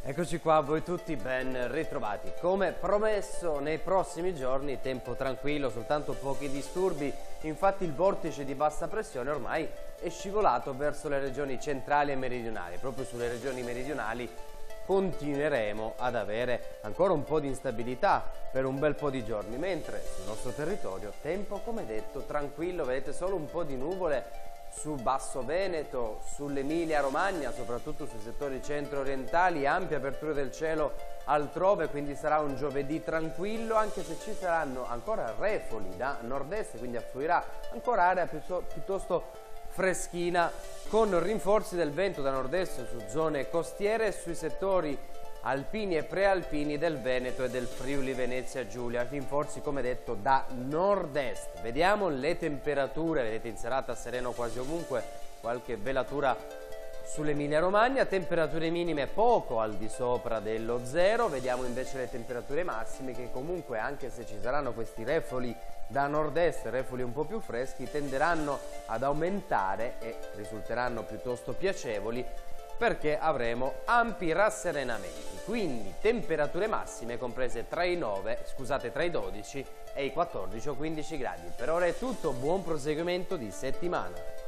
Eccoci qua, voi tutti ben ritrovati. Come promesso, nei prossimi giorni tempo tranquillo, soltanto pochi disturbi. Infatti il vortice di bassa pressione ormai è scivolato verso le regioni centrali e meridionali. Proprio sulle regioni meridionali continueremo ad avere ancora un po' di instabilità per un bel po' di giorni, mentre sul nostro territorio tempo, come detto, tranquillo. Vedete solo un po' di nuvole sul Basso Veneto, sull'Emilia Romagna, soprattutto sui settori centro-orientali, ampia apertura del cielo altrove, quindi sarà un giovedì tranquillo, anche se ci saranno ancora refoli da nord-est, quindi affluirà ancora area piuttosto freschina, con rinforzi del vento da nord-est su zone costiere e sui settori alpini e prealpini del Veneto e del Friuli Venezia Giulia, rinforzi come detto da nord-est. Vediamo le temperature, vedete in serata sereno quasi ovunque, qualche velatura sull'Emilia Romagna, temperature minime poco al di sopra dello zero. Vediamo invece le temperature massime che comunque, anche se ci saranno questi refoli da nord-est, refoli un po' più freschi, tenderanno ad aumentare e risulteranno piuttosto piacevoli, perché avremo ampi rasserenamenti, quindi temperature massime comprese tra i 12 e i 14 o 15 gradi. Per ora è tutto, buon proseguimento di settimana.